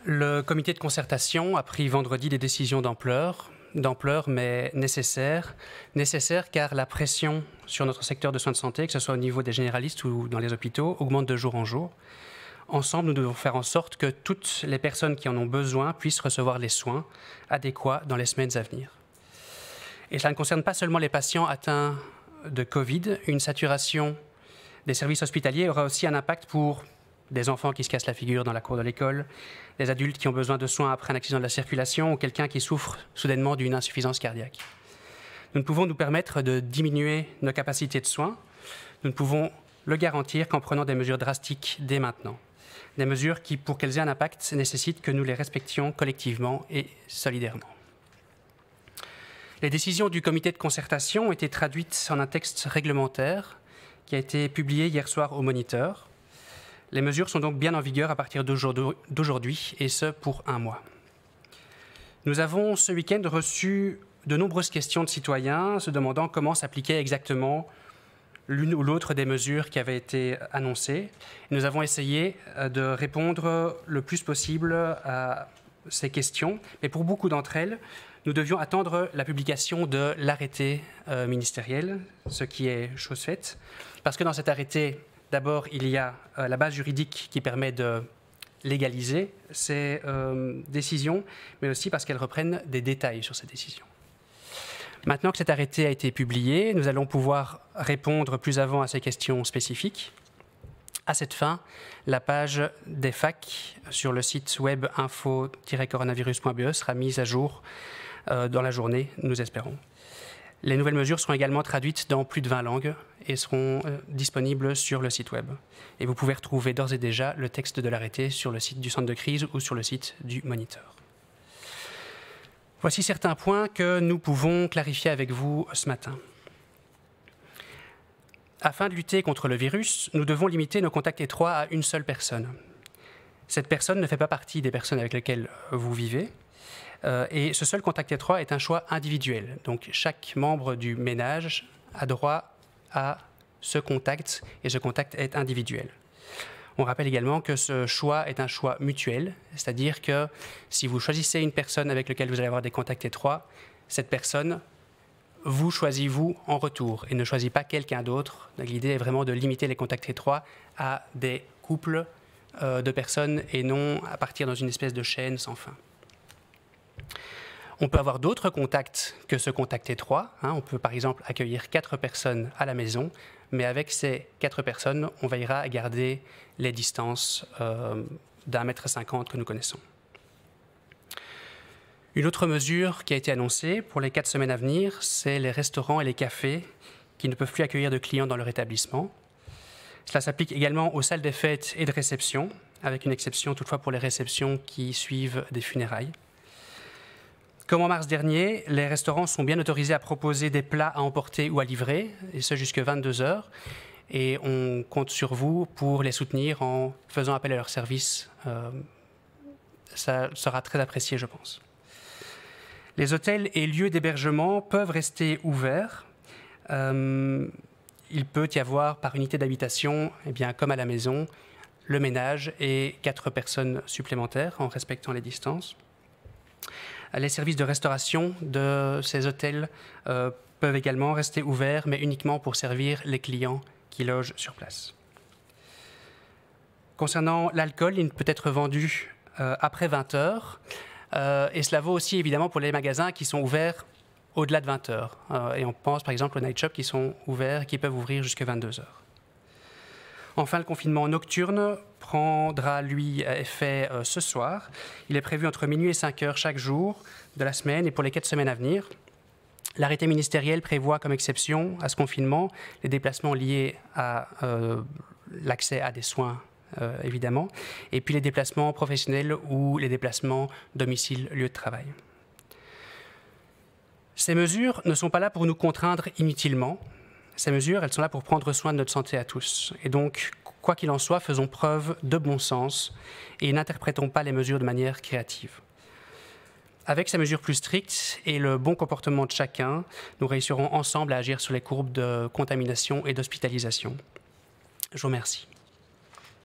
Le comité de concertation a pris vendredi des décisions d'ampleur mais nécessaires car la pression sur notre secteur de soins de santé, que ce soit au niveau des généralistes ou dans les hôpitaux, augmente de jour en jour. Ensemble, nous devons faire en sorte que toutes les personnes qui en ont besoin puissent recevoir les soins adéquats dans les semaines à venir. Et cela ne concerne pas seulement les patients atteints de Covid. Une saturation des services hospitaliers aura aussi un impact pour des enfants qui se cassent la figure dans la cour de l'école, des adultes qui ont besoin de soins après un accident de la circulation ou quelqu'un qui souffre soudainement d'une insuffisance cardiaque. Nous ne pouvons nous permettre de diminuer nos capacités de soins. Nous ne pouvons le garantir qu'en prenant des mesures drastiques dès maintenant. Des mesures qui, pour qu'elles aient un impact, nécessitent que nous les respections collectivement et solidairement. Les décisions du comité de concertation ont été traduites en un texte réglementaire qui a été publié hier soir au Moniteur. Les mesures sont donc bien en vigueur à partir d'aujourd'hui, et ce pour 1 mois. Nous avons ce week-end reçu de nombreuses questions de citoyens se demandant comment s'appliquait exactement l'une ou l'autre des mesures qui avaient été annoncées. Nous avons essayé de répondre le plus possible à ces questions, mais pour beaucoup d'entre elles, nous devions attendre la publication de l'arrêté ministériel, ce qui est chose faite, parce que dans cet arrêté, d'abord, il y a la base juridique qui permet de légaliser ces décisions, mais aussi parce qu'elles reprennent des détails sur ces décisions. Maintenant que cet arrêté a été publié, nous allons pouvoir répondre plus avant à ces questions spécifiques. À cette fin, la page des facs sur le site web info-coronavirus.be sera mise à jour dans la journée, nous espérons. Les nouvelles mesures seront également traduites dans plus de 20 langues et seront disponibles sur le site web. Et vous pouvez retrouver d'ores et déjà le texte de l'arrêté sur le site du centre de crise ou sur le site du Moniteur. Voici certains points que nous pouvons clarifier avec vous ce matin. Afin de lutter contre le virus, nous devons limiter nos contacts étroits à une seule personne. Cette personne ne fait pas partie des personnes avec lesquelles vous vivez. Et ce seul contact étroit est un choix individuel. Donc chaque membre du ménage a droit à ce contact, et ce contact est individuel. On rappelle également que ce choix est un choix mutuel, c'est-à-dire que si vous choisissez une personne avec laquelle vous allez avoir des contacts étroits, cette personne vous choisit vous en retour et ne choisit pas quelqu'un d'autre. L'idée est vraiment de limiter les contacts étroits à des couples de personnes et non à partir dans une espèce de chaîne sans fin. On peut avoir d'autres contacts que ce contact étroit. On peut par exemple accueillir 4 personnes à la maison, mais avec ces 4 personnes, on veillera à garder les distances d'1,50 m que nous connaissons. Une autre mesure qui a été annoncée pour les 4 semaines à venir, c'est les restaurants et les cafés qui ne peuvent plus accueillir de clients dans leur établissement. Cela s'applique également aux salles des fêtes et de réception, avec une exception toutefois pour les réceptions qui suivent des funérailles. Comme en mars dernier, les restaurants sont bien autorisés à proposer des plats à emporter ou à livrer, et ce jusqu'à 22 heures. Et on compte sur vous pour les soutenir en faisant appel à leurs services. Ça sera très apprécié, je pense. Les hôtels et lieux d'hébergement peuvent rester ouverts. Il peut y avoir par unité d'habitation, comme à la maison, le ménage et 4 personnes supplémentaires en respectant les distances. Les services de restauration de ces hôtels peuvent également rester ouverts, mais uniquement pour servir les clients qui logent sur place. Concernant l'alcool, il peut être vendu après 20 heures, et cela vaut aussi évidemment pour les magasins qui sont ouverts au-delà de 20 heures. Et on pense par exemple aux night shops qui sont ouverts et qui peuvent ouvrir jusqu'à 22 heures. Enfin, le confinement nocturne prendra, lui, effet ce soir. Il est prévu entre minuit et 5 heures chaque jour de la semaine et pour les 4 semaines à venir. L'arrêté ministériel prévoit comme exception à ce confinement les déplacements liés à l'accès à des soins, évidemment, et puis les déplacements professionnels ou les déplacements domicile-lieu de travail. Ces mesures ne sont pas là pour nous contraindre inutilement. Ces mesures, elles sont là pour prendre soin de notre santé à tous. Et donc, quoi qu'il en soit, faisons preuve de bon sens et n'interprétons pas les mesures de manière créative. Avec ces mesures plus strictes et le bon comportement de chacun, nous réussirons ensemble à agir sur les courbes de contamination et d'hospitalisation. Je vous remercie.